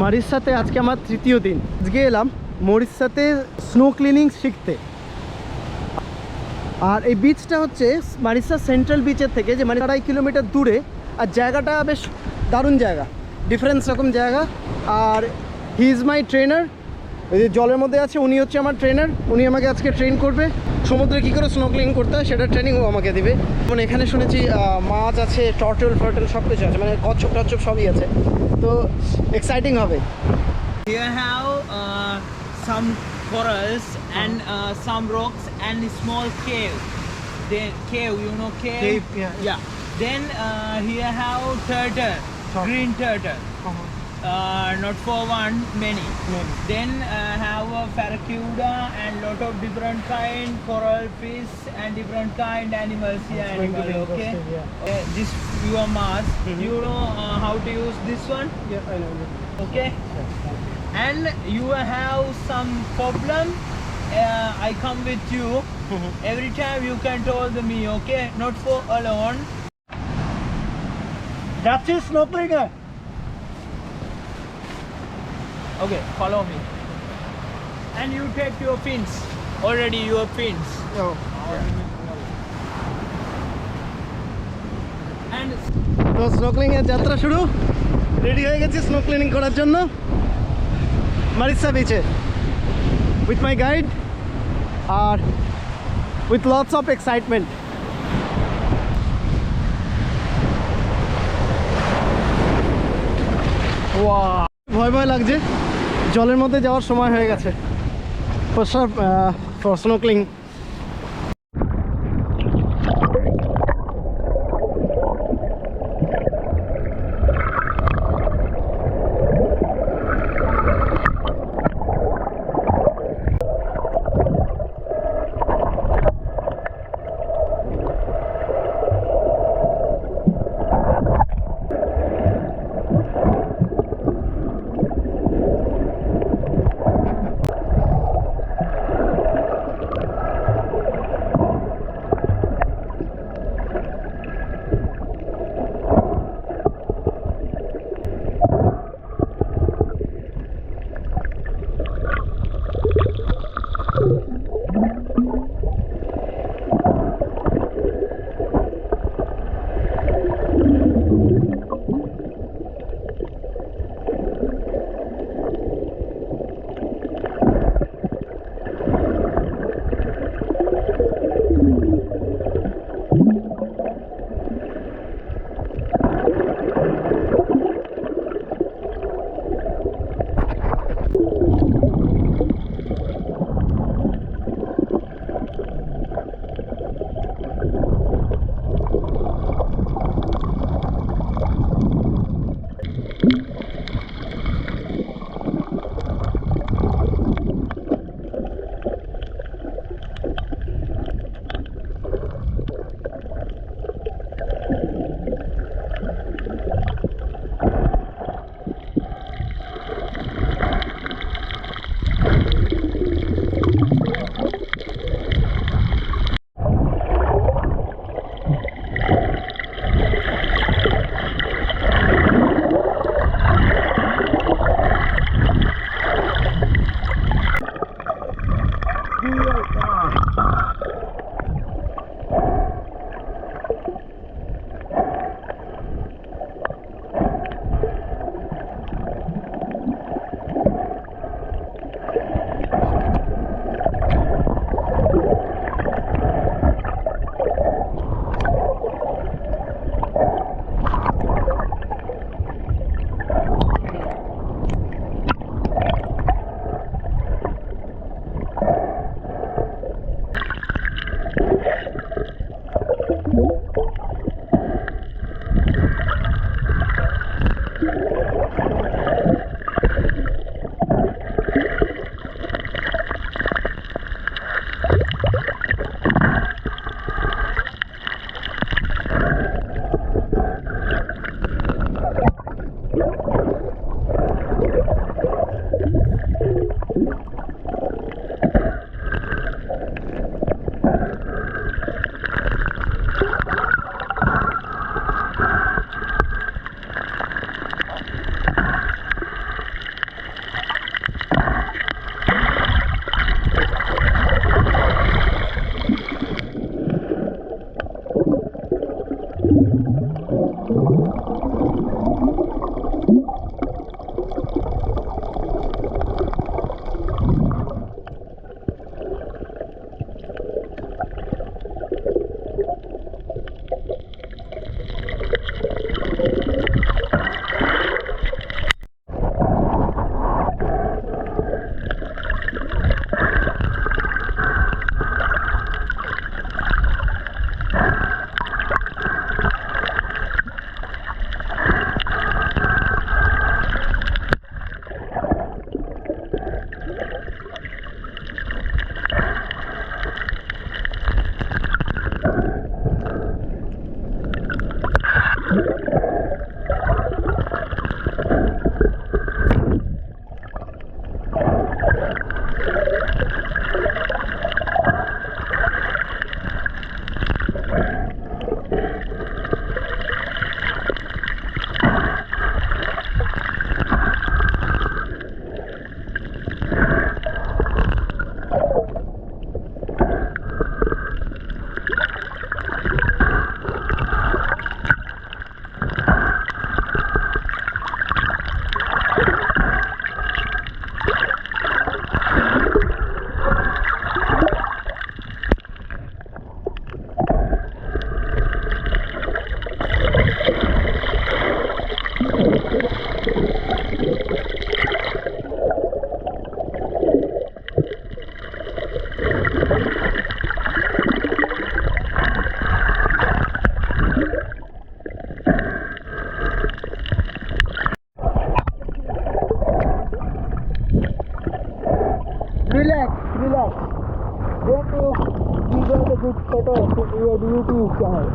মারিসাতে আজকে আমার তৃতীয় দিন। আজকে এলাম মরিসাতে স্নো ক্লিনিং শিখতে। আর এই বিচটা হচ্ছে মারিসা সেন্ট্রাল বিচের থেকে যে মানে 2.5 কিলোমিটার দূরে। আর জায়গাটা বেশ দারুণ জায়গা, ডিফারেন্স রকম জায়গা। আর হি ইজ মাই ট্রেনার। ওই যে জলের মধ্যে আছে উনি হচ্ছে আমার ট্রেনার। উনি আমাকে আজকে ট্রেন করবে সমুদ্রে কী করে স্নোক্লিং করতে হয়, সেটা ট্রেনিং ও আমাকে দেবে। মানে এখানে শুনেছি মাছ আছে, টর্টল ফর্টল সব কিছু আছে, মানে কচ্ছপ টচ্ছপ সবই আছে, তো এক্সাইটিং হবে। Here have some corals and some rocks and a small cave. Then cave, you know cave? Cave, yeah. Then here have turtle, green turtle. Not for one, many. Then have a barracuda and lot of different kind coral fish and different kind animals here. Okay. This your mask. You know how to use this one? Yeah, I know. Okay. And you have some problem, I come with you. Every time you can tell me, okay? Not for alone. That's it, snorkeling. Okay, follow me. And you take your fins. Already your fins. Oh, And তো স্নোক্লিং এর যাত্রা শুরু। Ready হয়ে গেছি snow cleaning করার জন্য মারিসা বিচে with my guide আর উইথ লটস অফ এক্সাইটমেন্ট। ভয় ভয় লাগছে, জলের মধ্যে যাওয়ার সময় হয়ে গেছে for snorkelling. Relax. Then you got a good photo to your YouTube channel.